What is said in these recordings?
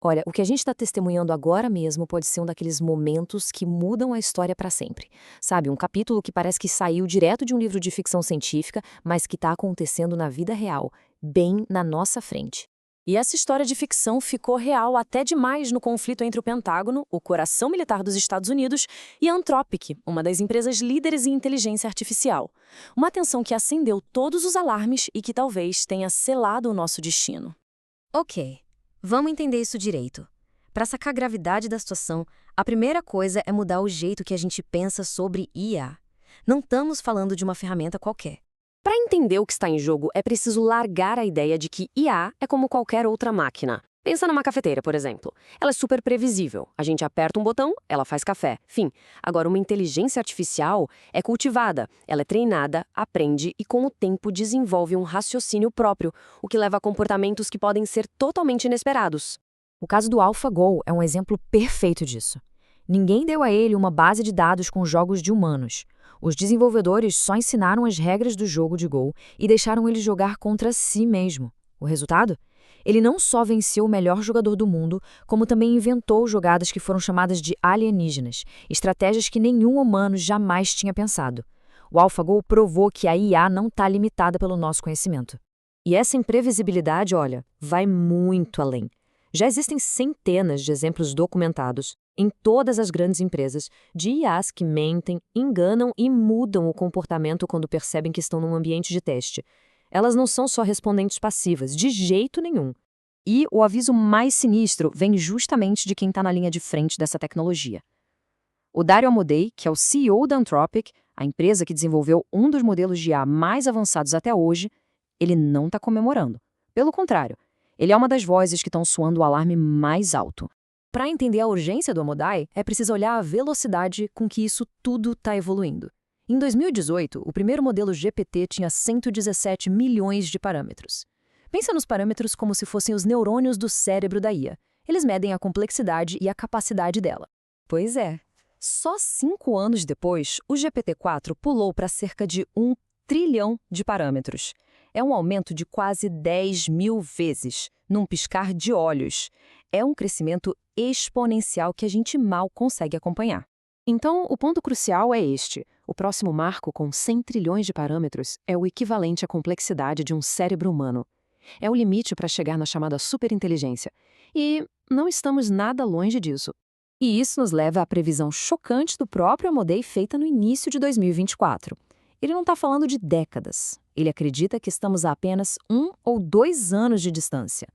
Olha, o que a gente está testemunhando agora mesmo pode ser um daqueles momentos que mudam a história para sempre. Sabe, um capítulo que parece que saiu direto de um livro de ficção científica, mas que está acontecendo na vida real, bem na nossa frente. E essa história de ficção ficou real até demais no conflito entre o Pentágono, o coração militar dos Estados Unidos, e a Anthropic, uma das empresas líderes em inteligência artificial. Uma tensão que acendeu todos os alarmes e que talvez tenha selado o nosso destino. Ok, vamos entender isso direito. Para sacar a gravidade da situação, a primeira coisa é mudar o jeito que a gente pensa sobre IA. Não estamos falando de uma ferramenta qualquer. Para entender o que está em jogo, é preciso largar a ideia de que IA é como qualquer outra máquina. Pensa numa cafeteira, por exemplo. Ela é super previsível. A gente aperta um botão, ela faz café. Fim. Agora, uma inteligência artificial é cultivada. Ela é treinada, aprende e, com o tempo, desenvolve um raciocínio próprio, o que leva a comportamentos que podem ser totalmente inesperados. O caso do AlphaGo é um exemplo perfeito disso. Ninguém deu a ele uma base de dados com jogos de humanos. Os desenvolvedores só ensinaram as regras do jogo de Go e deixaram ele jogar contra si mesmo. O resultado? Ele não só venceu o melhor jogador do mundo, como também inventou jogadas que foram chamadas de alienígenas, estratégias que nenhum humano jamais tinha pensado. O AlphaGo provou que a IA não está limitada pelo nosso conhecimento. E essa imprevisibilidade, olha, vai muito além. Já existem centenas de exemplos documentados, em todas as grandes empresas, de IAs que mentem, enganam e mudam o comportamento quando percebem que estão num ambiente de teste. Elas não são só respondentes passivas, de jeito nenhum. E o aviso mais sinistro vem justamente de quem está na linha de frente dessa tecnologia. O Dario Amodei, que é o CEO da Anthropic, a empresa que desenvolveu um dos modelos de IA mais avançados até hoje, ele não está comemorando. Pelo contrário, ele é uma das vozes que estão soando o alarme mais alto. Para entender a urgência do Amodei, é preciso olhar a velocidade com que isso tudo está evoluindo. Em 2018, o primeiro modelo GPT tinha 117 milhões de parâmetros. Pensa nos parâmetros como se fossem os neurônios do cérebro da IA. Eles medem a complexidade e a capacidade dela. Pois é. Só 5 anos depois, o GPT-4 pulou para cerca de 1 trilhão de parâmetros. É um aumento de quase 10 mil vezes, num piscar de olhos. É um crescimento exponencial que a gente mal consegue acompanhar. Então, o ponto crucial é este. O próximo marco, com 100 trilhões de parâmetros, é o equivalente à complexidade de um cérebro humano. É o limite para chegar na chamada superinteligência. E não estamos nada longe disso. E isso nos leva à previsão chocante do próprio Amodei feita no início de 2024. Ele não está falando de décadas. Ele acredita que estamos a apenas 1 ou 2 anos de distância.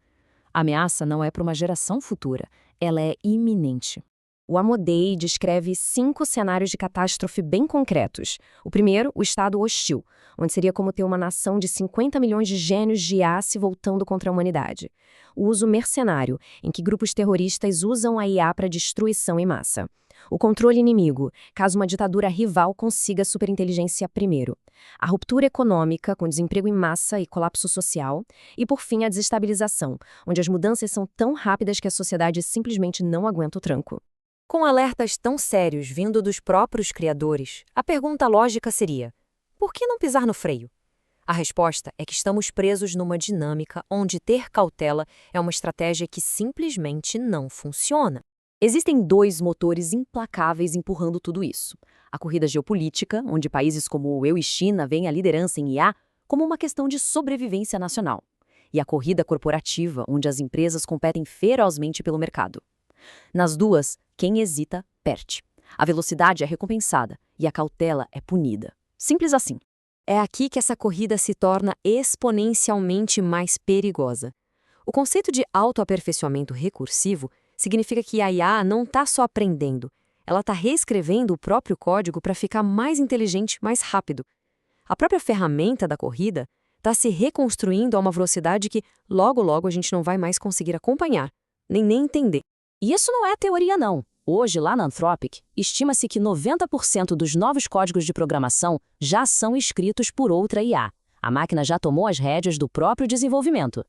A ameaça não é para uma geração futura, ela é iminente. O Amodei descreve 5 cenários de catástrofe bem concretos. O primeiro, o estado hostil, onde seria como ter uma nação de 50 milhões de gênios de IA se voltando contra a humanidade. O uso mercenário, em que grupos terroristas usam a IA para destruição em massa. O controle inimigo, caso uma ditadura rival consiga a superinteligência primeiro. A ruptura econômica, com desemprego em massa e colapso social. E, por fim, a desestabilização, onde as mudanças são tão rápidas que a sociedade simplesmente não aguenta o tranco. Com alertas tão sérios vindo dos próprios criadores, a pergunta lógica seria: por que não pisar no freio? A resposta é que estamos presos numa dinâmica onde ter cautela é uma estratégia que simplesmente não funciona. Existem 2 motores implacáveis empurrando tudo isso. A corrida geopolítica, onde países como eu e China veem a liderança em IA como uma questão de sobrevivência nacional. E a corrida corporativa, onde as empresas competem ferozmente pelo mercado. Nas duas, quem hesita, perde. A velocidade é recompensada e a cautela é punida. Simples assim. É aqui que essa corrida se torna exponencialmente mais perigosa. O conceito de autoaperfeiçoamento recursivo significa que a IA não está só aprendendo, ela está reescrevendo o próprio código para ficar mais inteligente mais rápido. A própria ferramenta da corrida está se reconstruindo a uma velocidade que logo a gente não vai mais conseguir acompanhar, nem entender. E isso não é teoria, não. Hoje, lá na Anthropic, estima-se que 90% dos novos códigos de programação já são escritos por outra IA. A máquina já tomou as rédeas do próprio desenvolvimento.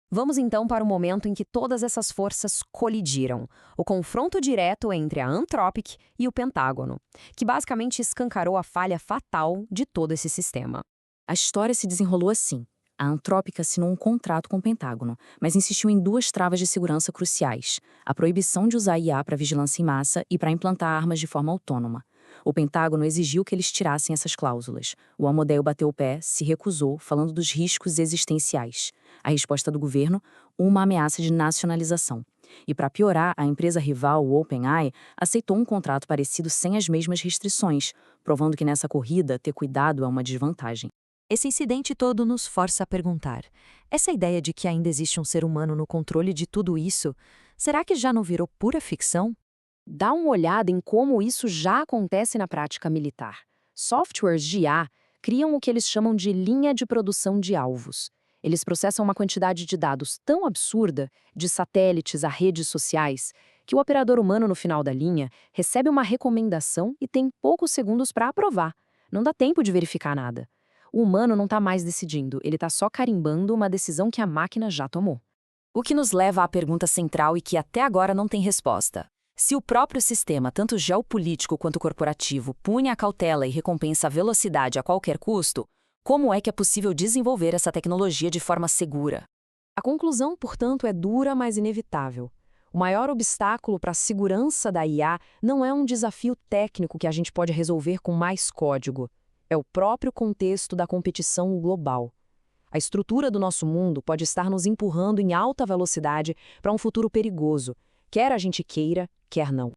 Vamos então para o momento em que todas essas forças colidiram. O confronto direto entre a Anthropic e o Pentágono, que basicamente escancarou a falha fatal de todo esse sistema. A história se desenrolou assim. A Anthropic assinou um contrato com o Pentágono, mas insistiu em duas travas de segurança cruciais: a proibição de usar IA para vigilância em massa e para implantar armas de forma autônoma. O Pentágono exigiu que eles tirassem essas cláusulas. O Amodeo bateu o pé, se recusou, falando dos riscos existenciais. A resposta do governo, uma ameaça de nacionalização. E para piorar, a empresa rival, o OpenAI, aceitou um contrato parecido sem as mesmas restrições, provando que nessa corrida ter cuidado é uma desvantagem. Esse incidente todo nos força a perguntar: essa ideia de que ainda existe um ser humano no controle de tudo isso, será que já não virou pura ficção? Dá uma olhada em como isso já acontece na prática militar. Softwares de IA criam o que eles chamam de linha de produção de alvos. Eles processam uma quantidade de dados tão absurda, de satélites a redes sociais, que o operador humano no final da linha recebe uma recomendação e tem poucos segundos para aprovar. Não dá tempo de verificar nada. O humano não está mais decidindo, ele está só carimbando uma decisão que a máquina já tomou. O que nos leva à pergunta central e que até agora não tem resposta. Se o próprio sistema, tanto geopolítico quanto corporativo, pune a cautela e recompensa a velocidade a qualquer custo, como é que é possível desenvolver essa tecnologia de forma segura? A conclusão, portanto, é dura, mas inevitável. O maior obstáculo para a segurança da IA não é um desafio técnico que a gente pode resolver com mais código. É o próprio contexto da competição global. A estrutura do nosso mundo pode estar nos empurrando em alta velocidade para um futuro perigoso, quer a gente queira, quer não.